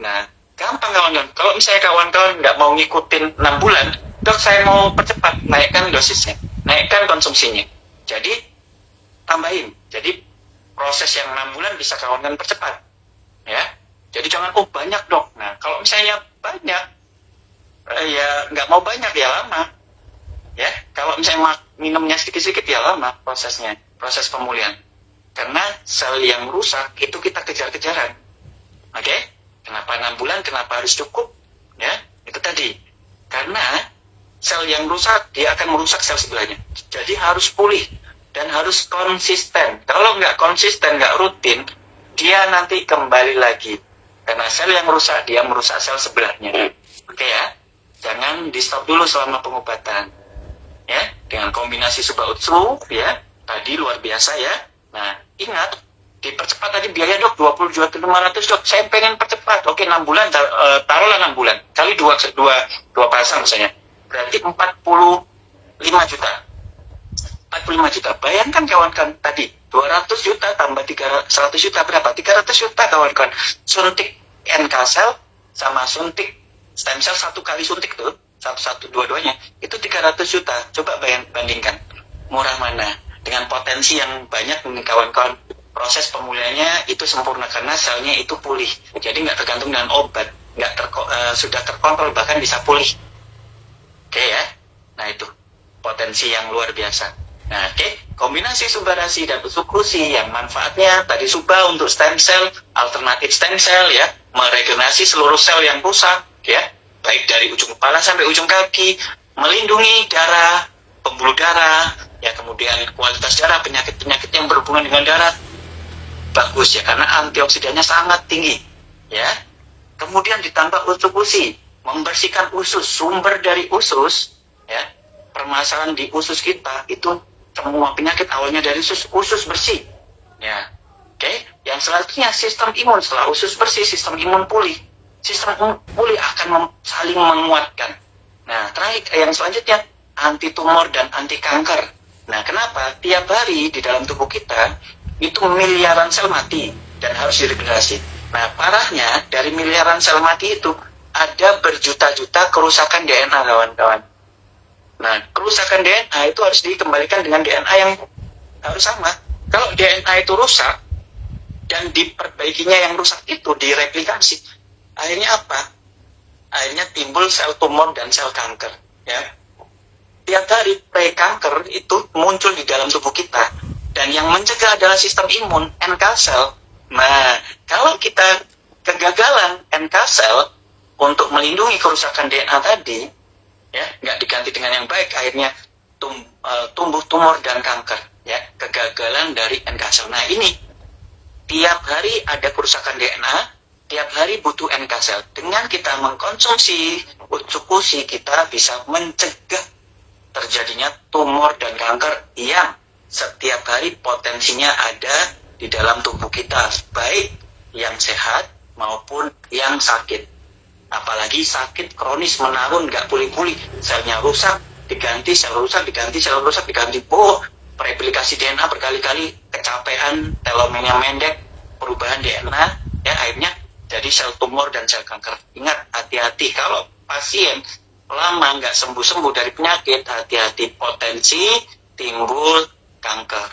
Nah, gampang kawan-kawan. Kalau misalnya kawan-kawan nggak mau ngikutin 6 bulan, dok saya mau percepat, naikkan dosisnya, naikkan konsumsinya. Jadi, tambahin. Jadi, proses yang 6 bulan bisa kawan-kawan percepat. Ya, jadi jangan, oh banyak dok. Nah, kalau misalnya banyak, ya nggak mau banyak, ya lama. Ya, kalau misalnya minumnya sedikit-sedikit, ya lama prosesnya, proses pemulihan. Karena sel yang rusak itu kita kejar-kejaran. Oke? Kenapa 6 bulan? Kenapa harus cukup? Ya, itu tadi. Karena sel yang rusak, dia akan merusak sel sebelahnya. Jadi harus pulih dan harus konsisten. Kalau nggak konsisten, nggak rutin, dia nanti kembali lagi. Karena sel yang rusak, dia merusak sel sebelahnya. Oke ya? Jangan di stop dulu selama pengobatan. Ya, dengan kombinasi Suba-Utsu, ya, tadi luar biasa ya. Nah, ingat, dipercepat tadi biaya dok 20.500 dok, saya pengen percepat. Oke, 6 bulan, taruhlah 6 bulan kali dua pasang misalnya, berarti 45 juta. 45 juta, bayangkan kawan-kawan tadi 200 juta tambah 100 juta berapa? 300 juta kawan-kawan. Suntik NK cell sama suntik stem cell, satu kali suntik tuh, dua-duanya itu 300 juta. Coba bandingkan, murah mana? Dengan potensi yang banyak nih kawan-kawan, proses pemulihannya itu sempurna karena selnya itu pulih. Jadi nggak tergantung dengan obat, sudah terkontrol, bahkan bisa pulih. Oke ya, nah itu potensi yang luar biasa. Nah oke, kombinasi Subarasi dan Utsukushi yang manfaatnya tadi Suba untuk stem cell, alternatif stem cell ya, meregenerasi seluruh sel yang rusak ya, baik dari ujung kepala sampai ujung kaki, melindungi darah, pembuluh darah, ya kemudian kualitas darah, penyakit-penyakit yang berhubungan dengan darah, bagus ya, karena antioksidannya sangat tinggi ya. Kemudian ditambah Utsukushi, membersihkan usus, sumber dari usus ya, permasalahan di usus kita itu semua penyakit awalnya dari usus bersih ya. Oke, yang selanjutnya sistem imun. Setelah usus bersih, sistem imun pulih. Sistem imun pulih akan saling menguatkan. Nah, terakhir yang selanjutnya anti tumor dan anti kanker. Nah, kenapa? Tiap hari di dalam tubuh kita itu miliaran sel mati dan harus diregenerasi. Nah, parahnya dari miliaran sel mati itu ada berjuta-juta kerusakan DNA, kawan-kawan. Nah, kerusakan DNA itu harus dikembalikan dengan DNA yang harus sama. Kalau DNA itu rusak dan diperbaikinya yang rusak itu direplikasi, akhirnya apa? Akhirnya timbul sel tumor dan sel kanker. Ya, tiap hari pre-kanker itu muncul di dalam tubuh kita, dan yang mencegah adalah sistem imun, NK cell. Nah, kalau kita kegagalan NK cell untuk melindungi kerusakan DNA tadi, ya nggak diganti dengan yang baik, akhirnya tumbuh tumor dan kanker. Ya, kegagalan dari NK cell. Nah ini tiap hari ada kerusakan DNA, tiap hari butuh NK cell. Dengan kita mengkonsumsi Utsukushi, kita bisa mencegah terjadinya tumor dan kanker yang setiap hari potensinya ada di dalam tubuh kita, baik yang sehat maupun yang sakit. Apalagi sakit kronis menahun, nggak pulih-pulih, selnya rusak, diganti, sel rusak, diganti, sel rusak, diganti. Replikasi DNA berkali-kali, kecapean, telomernya mendek, perubahan DNA, ya akhirnya jadi sel tumor dan sel kanker. Ingat, hati-hati kalau pasien lama nggak sembuh-sembuh dari penyakit, hati-hati potensi timbul kanker.